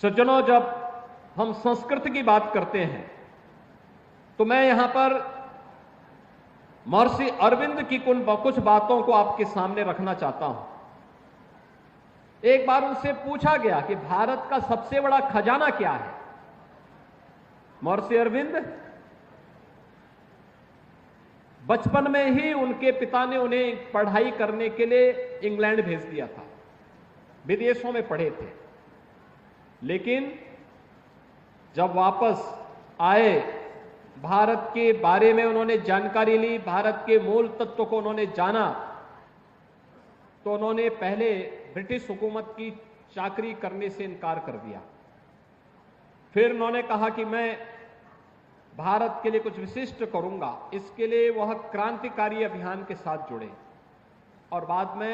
सज्जनों, जब हम संस्कृत की बात करते हैं तो मैं यहां पर महर्षि अरविंद की कुछ बातों को आपके सामने रखना चाहता हूं। एक बार उनसे पूछा गया कि भारत का सबसे बड़ा खजाना क्या है। महर्षि अरविंद बचपन में ही उनके पिता ने उन्हें पढ़ाई करने के लिए इंग्लैंड भेज दिया था, विदेशों में पढ़े थे। लेकिन जब वापस आए, भारत के बारे में उन्होंने जानकारी ली, भारत के मूल तत्व को उन्होंने जाना, तो उन्होंने पहले ब्रिटिश हुकूमत की चाकरी करने से इनकार कर दिया। फिर उन्होंने कहा कि मैं भारत के लिए कुछ विशिष्ट करूंगा। इसके लिए वह क्रांतिकारी अभियान के साथ जुड़े और बाद में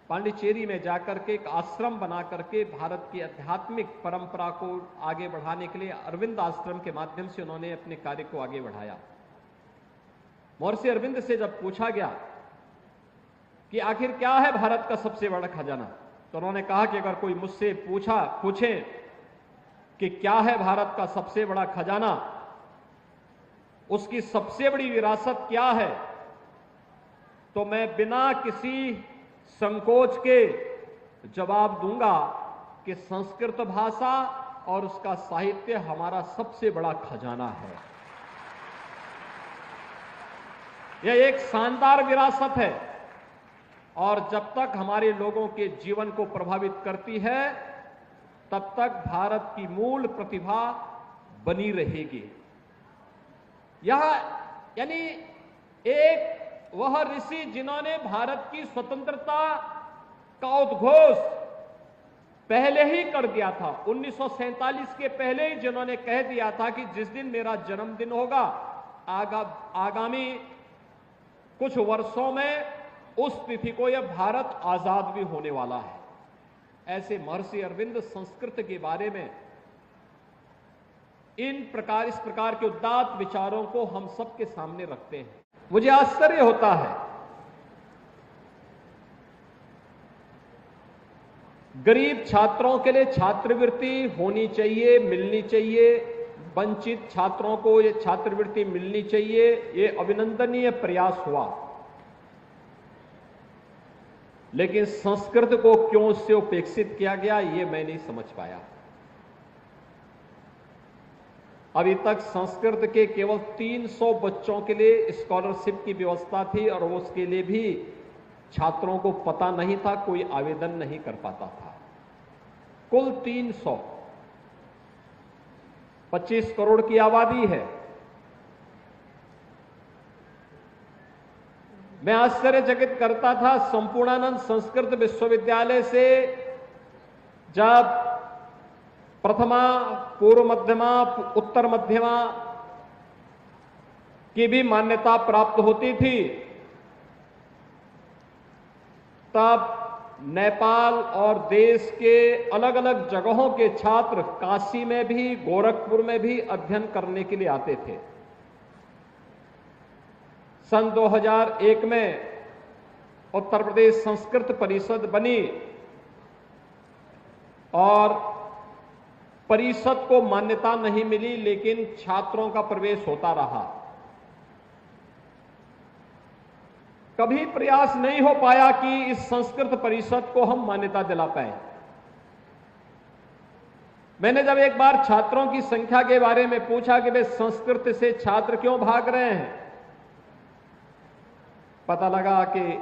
पांडिचेरी में जाकर के एक आश्रम बना करके भारत की आध्यात्मिक परंपरा को आगे बढ़ाने के लिए अरविंद आश्रम के माध्यम से उन्होंने अपने कार्य को आगे बढ़ाया। महर्षि अरविंद से जब पूछा गया कि आखिर क्या है भारत का सबसे बड़ा खजाना, तो उन्होंने कहा कि अगर कोई मुझसे पूछे कि क्या है भारत का सबसे बड़ा खजाना, उसकी सबसे बड़ी विरासत क्या है, तो मैं बिना किसी संकोच के जवाब दूंगा कि संस्कृत भाषा और उसका साहित्य हमारा सबसे बड़ा खजाना है। यह एक शानदार विरासत है और जब तक हमारे लोगों के जीवन को प्रभावित करती है, तब तक भारत की मूल प्रतिभा बनी रहेगी। यह यानी एक वह ऋषि जिन्होंने भारत की स्वतंत्रता का उद्घोष पहले ही कर दिया था, 1947 के पहले ही जिन्होंने कह दिया था कि जिस दिन मेरा जन्मदिन होगा, आगामी कुछ वर्षों में उस तिथि को यह भारत आजाद भी होने वाला है। ऐसे महर्षि अरविंद संस्कृत के बारे में इस प्रकार के उदात्त विचारों को हम सबके सामने रखते हैं। मुझे आश्चर्य होता है, गरीब छात्रों के लिए छात्रवृत्ति होनी चाहिए, मिलनी चाहिए, वंचित छात्रों को ये छात्रवृत्ति मिलनी चाहिए, ये अभिनंदनीय प्रयास हुआ। लेकिन संस्कृत को क्यों उससे उपेक्षित किया गया, ये मैं नहीं समझ पाया। अभी तक संस्कृत के केवल 300 बच्चों के लिए स्कॉलरशिप की व्यवस्था थी और उसके लिए भी छात्रों को पता नहीं था, कोई आवेदन नहीं कर पाता था। कुल 300, 25 करोड़ की आबादी है। मैं आश्चर्यचकित करता था, संपूर्णानंद संस्कृत विश्वविद्यालय से जब प्रथमा, पूर्व मध्यमा, उत्तर मध्यमा की भी मान्यता प्राप्त होती थी, तब नेपाल और देश के अलग अलग जगहों के छात्र काशी में भी, गोरखपुर में भी अध्ययन करने के लिए आते थे। सन 2001 में उत्तर प्रदेश संस्कृत परिषद बनी और परिषद को मान्यता नहीं मिली, लेकिन छात्रों का प्रवेश होता रहा। कभी प्रयास नहीं हो पाया कि इस संस्कृत परिषद को हम मान्यता दिला पाए। मैंने जब एक बार छात्रों की संख्या के बारे में पूछा कि वे संस्कृत से छात्र क्यों भाग रहे हैं, पता लगा कि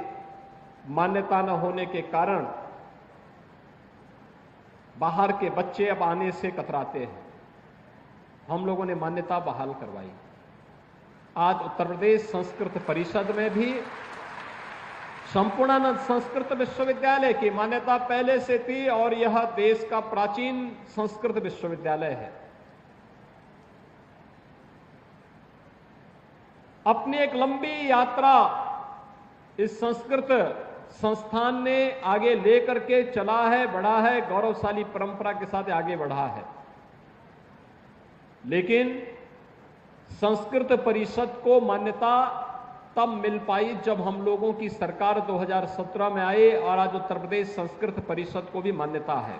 मान्यता न होने के कारण बाहर के बच्चे अब आने से कतराते हैं। हम लोगों ने मान्यता बहाल करवाई। आज उत्तर प्रदेश संस्कृत परिषद में भी संपूर्णानंद संस्कृत विश्वविद्यालय की मान्यता पहले से थी और यह देश का प्राचीन संस्कृत विश्वविद्यालय है। अपनी एक लंबी यात्रा इस संस्कृत संस्थान ने आगे लेकर के चला है, बढ़ा है, गौरवशाली परंपरा के साथ आगे बढ़ा है। लेकिन संस्कृत परिषद को मान्यता तब मिल पाई जब हम लोगों की सरकार 2017 में आई और आज उत्तर प्रदेश संस्कृत परिषद को भी मान्यता है।